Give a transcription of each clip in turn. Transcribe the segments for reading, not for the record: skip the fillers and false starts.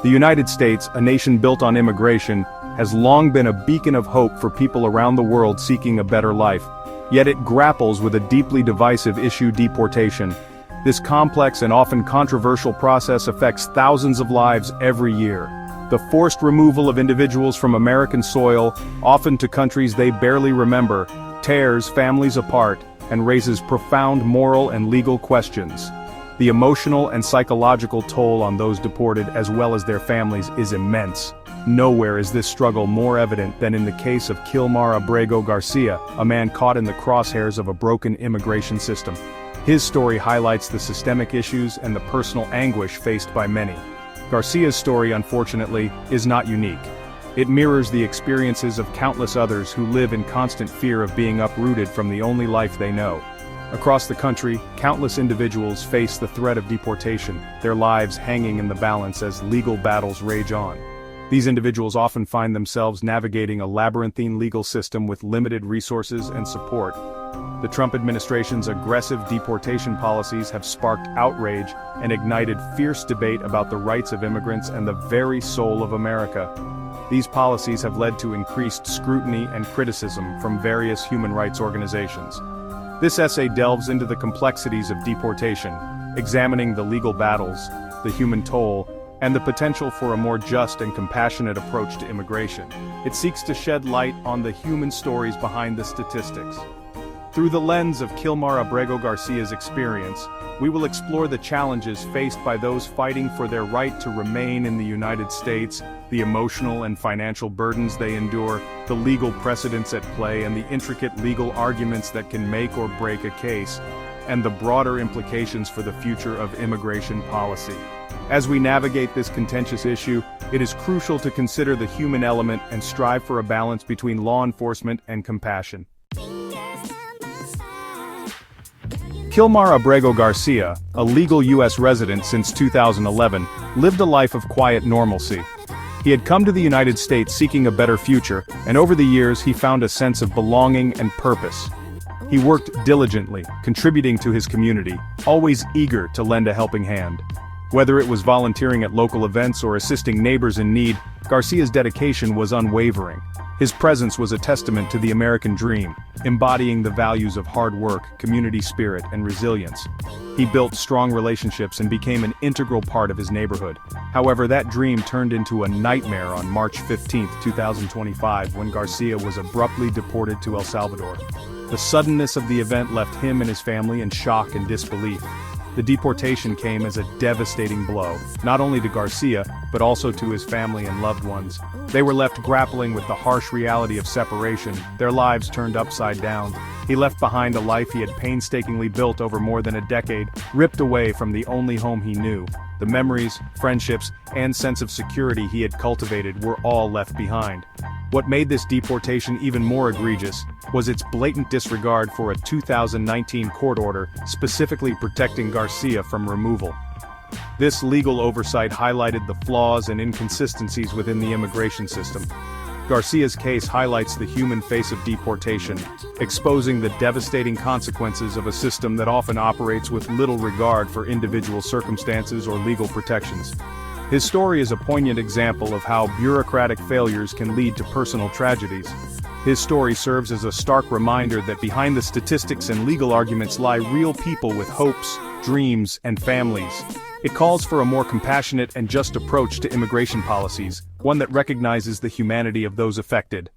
The United States, a nation built on immigration, has long been a beacon of hope for people around the world seeking a better life. Yet it grapples with a deeply divisive issue: deportation. This complex and often controversial process affects thousands of lives every year. The forced removal of individuals from American soil, often to countries they barely remember, tears families apart and raises profound moral and legal questions. The emotional and psychological toll on those deported as well as their families is immense. Nowhere is this struggle more evident than in the case of Kilmar Abrego Garcia, a man caught in the crosshairs of a broken immigration system. His story highlights the systemic issues and the personal anguish faced by many. Garcia's story, unfortunately, is not unique. It mirrors the experiences of countless others who live in constant fear of being uprooted from the only life they know. Across the country, countless individuals face the threat of deportation, their lives hanging in the balance as legal battles rage on. These individuals often find themselves navigating a labyrinthine legal system with limited resources and support. The Trump administration's aggressive deportation policies have sparked outrage and ignited fierce debate about the rights of immigrants and the very soul of America. These policies have led to increased scrutiny and criticism from various human rights organizations. This essay delves into the complexities of deportation, examining the legal battles, the human toll, and the potential for a more just and compassionate approach to immigration. It seeks to shed light on the human stories behind the statistics. Through the lens of Kilmar Abrego Garcia's experience, we will explore the challenges faced by those fighting for their right to remain in the United States, the emotional and financial burdens they endure, the legal precedents at play and the intricate legal arguments that can make or break a case, and the broader implications for the future of immigration policy. As we navigate this contentious issue, it is crucial to consider the human element and strive for a balance between law enforcement and compassion. Kilmar Abrego Garcia, a legal U.S. resident since 2011, lived a life of quiet normalcy. He had come to the United States seeking a better future, and over the years he found a sense of belonging and purpose. He worked diligently, contributing to his community, always eager to lend a helping hand. Whether it was volunteering at local events or assisting neighbors in need, Garcia's dedication was unwavering. His presence was a testament to the American dream, embodying the values of hard work, community spirit, and resilience. He built strong relationships and became an integral part of his neighborhood. However, that dream turned into a nightmare on March 15, 2025, when Garcia was abruptly deported to El Salvador. The suddenness of the event left him and his family in shock and disbelief. The deportation came as a devastating blow, not only to Garcia, but also to his family and loved ones. They were left grappling with the harsh reality of separation, their lives turned upside down. He left behind a life he had painstakingly built over more than a decade, ripped away from the only home he knew. The memories, friendships, and sense of security he had cultivated were all left behind. What made this deportation even more egregious was its blatant disregard for a 2019 court order specifically protecting Garcia from removal. This legal oversight highlighted the flaws and inconsistencies within the immigration system. Garcia's case highlights the human face of deportation, exposing the devastating consequences of a system that often operates with little regard for individual circumstances or legal protections. His story is a poignant example of how bureaucratic failures can lead to personal tragedies. His story serves as a stark reminder that behind the statistics and legal arguments lie real people with hopes, dreams, and families. It calls for a more compassionate and just approach to immigration policies, one that recognizes the humanity of those affected.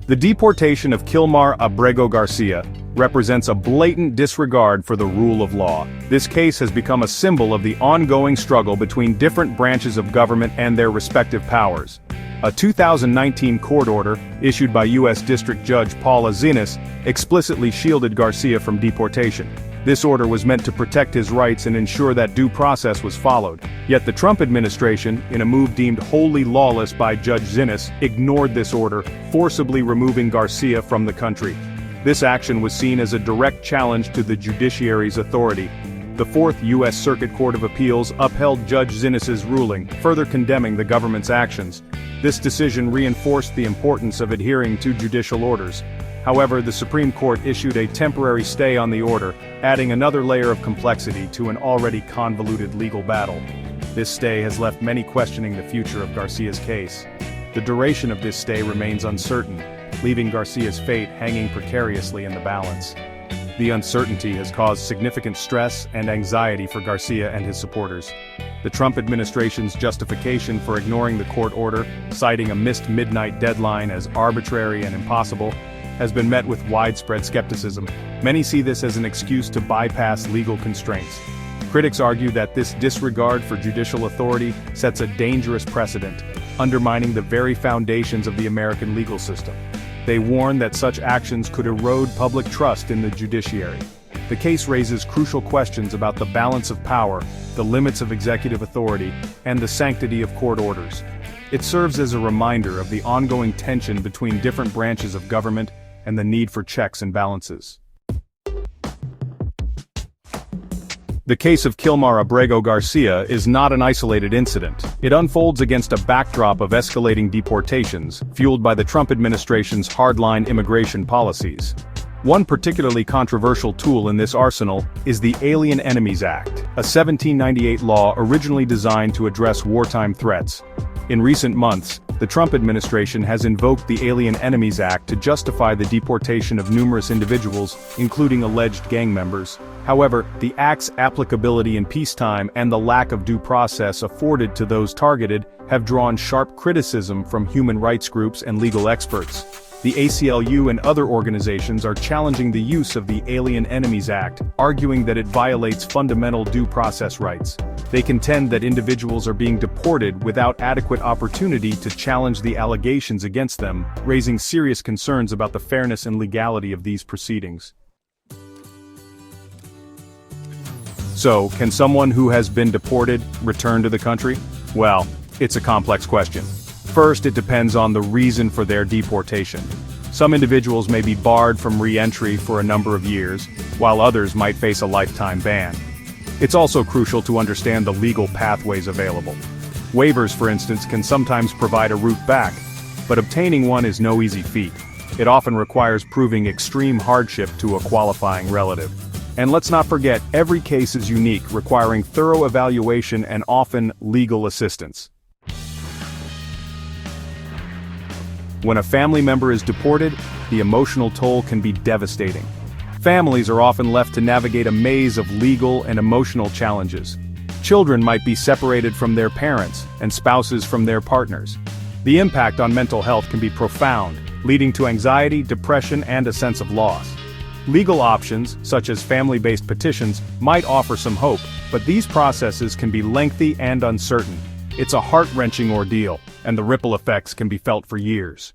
The deportation of Kilmar Abrego Garcia represents a blatant disregard for the rule of law. This case has become a symbol of the ongoing struggle between different branches of government and their respective powers. A 2019 court order, issued by U.S. District Judge Paula Zinas, explicitly shielded Garcia from deportation. This order was meant to protect his rights and ensure that due process was followed. Yet the Trump administration, in a move deemed wholly lawless by Judge Zinas, ignored this order, forcibly removing Garcia from the country. This action was seen as a direct challenge to the judiciary's authority. The Fourth U.S. Circuit Court of Appeals upheld Judge Zinas's ruling, further condemning the government's actions. This decision reinforced the importance of adhering to judicial orders. However, the Supreme Court issued a temporary stay on the order, adding another layer of complexity to an already convoluted legal battle. This stay has left many questioning the future of Garcia's case. The duration of this stay remains uncertain, leaving Garcia's fate hanging precariously in the balance. The uncertainty has caused significant stress and anxiety for Garcia and his supporters. The Trump administration's justification for ignoring the court order, citing a missed midnight deadline as arbitrary and impossible, has been met with widespread skepticism. Many see this as an excuse to bypass legal constraints. Critics argue that this disregard for judicial authority sets a dangerous precedent, undermining the very foundations of the American legal system. They warn that such actions could erode public trust in the judiciary. The case raises crucial questions about the balance of power, the limits of executive authority, and the sanctity of court orders. It serves as a reminder of the ongoing tension between different branches of government and the need for checks and balances. The case of Kilmar Abrego Garcia is not an isolated incident. It unfolds against a backdrop of escalating deportations, fueled by the Trump administration's hardline immigration policies. One particularly controversial tool in this arsenal is the Alien Enemies Act, a 1798 law originally designed to address wartime threats. In recent months, the Trump administration has invoked the Alien Enemies Act to justify the deportation of numerous individuals, including alleged gang members. However, the act's applicability in peacetime and the lack of due process afforded to those targeted have drawn sharp criticism from human rights groups and legal experts. The ACLU and other organizations are challenging the use of the Alien Enemies Act, arguing that it violates fundamental due process rights. They contend that individuals are being deported without adequate opportunity to challenge the allegations against them, raising serious concerns about the fairness and legality of these proceedings. So, can someone who has been deported return to the country? Well, it's a complex question. First, it depends on the reason for their deportation. Some individuals may be barred from re-entry for a number of years, while others might face a lifetime ban. It's also crucial to understand the legal pathways available. Waivers, for instance, can sometimes provide a route back, but obtaining one is no easy feat. It often requires proving extreme hardship to a qualifying relative. And let's not forget, every case is unique, requiring thorough evaluation and often legal assistance. When a family member is deported, the emotional toll can be devastating. Families are often left to navigate a maze of legal and emotional challenges. Children might be separated from their parents, and spouses from their partners. The impact on mental health can be profound, leading to anxiety, depression, and a sense of loss. Legal options, such as family-based petitions, might offer some hope, but these processes can be lengthy and uncertain. It's a heart-wrenching ordeal, and the ripple effects can be felt for years.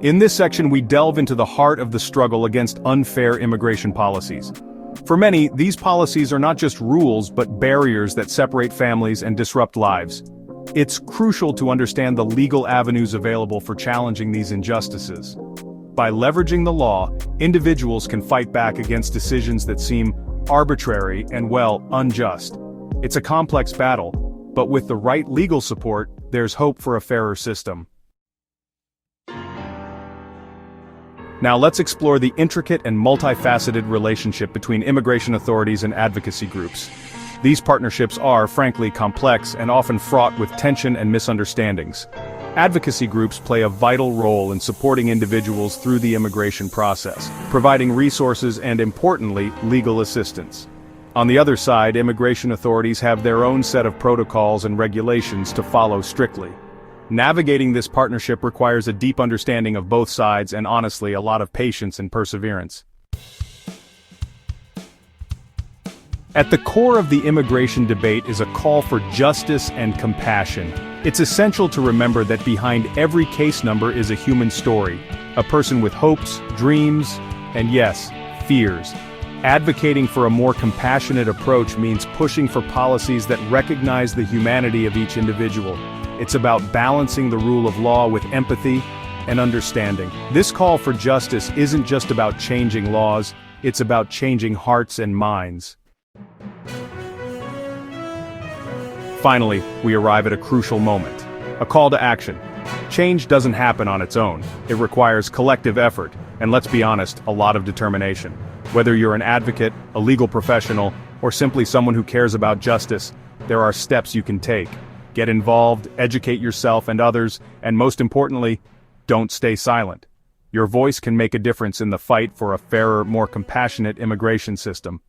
In this section, we delve into the heart of the struggle against unfair immigration policies. For many, these policies are not just rules but barriers that separate families and disrupt lives. It's crucial to understand the legal avenues available for challenging these injustices. By leveraging the law, individuals can fight back against decisions that seem arbitrary and, well, unjust. It's a complex battle, but with the right legal support, there's hope for a fairer system. Now let's explore the intricate and multifaceted relationship between immigration authorities and advocacy groups. These partnerships are, frankly, complex and often fraught with tension and misunderstandings. Advocacy groups play a vital role in supporting individuals through the immigration process, providing resources and, importantly, legal assistance. On the other side, immigration authorities have their own set of protocols and regulations to follow strictly. Navigating this partnership requires a deep understanding of both sides and, honestly, a lot of patience and perseverance. At the core of the immigration debate is a call for justice and compassion. It's essential to remember that behind every case number is a human story, a person with hopes, dreams, and yes, fears. Advocating for a more compassionate approach means pushing for policies that recognize the humanity of each individual. It's about balancing the rule of law with empathy and understanding. This call for justice isn't just about changing laws, it's about changing hearts and minds. Finally, we arrive at a crucial moment. A call to action. Change doesn't happen on its own. It requires collective effort, and let's be honest, a lot of determination. Whether you're an advocate, a legal professional, or simply someone who cares about justice, there are steps you can take. Get involved, educate yourself and others, and most importantly, don't stay silent. Your voice can make a difference in the fight for a fairer, more compassionate immigration system.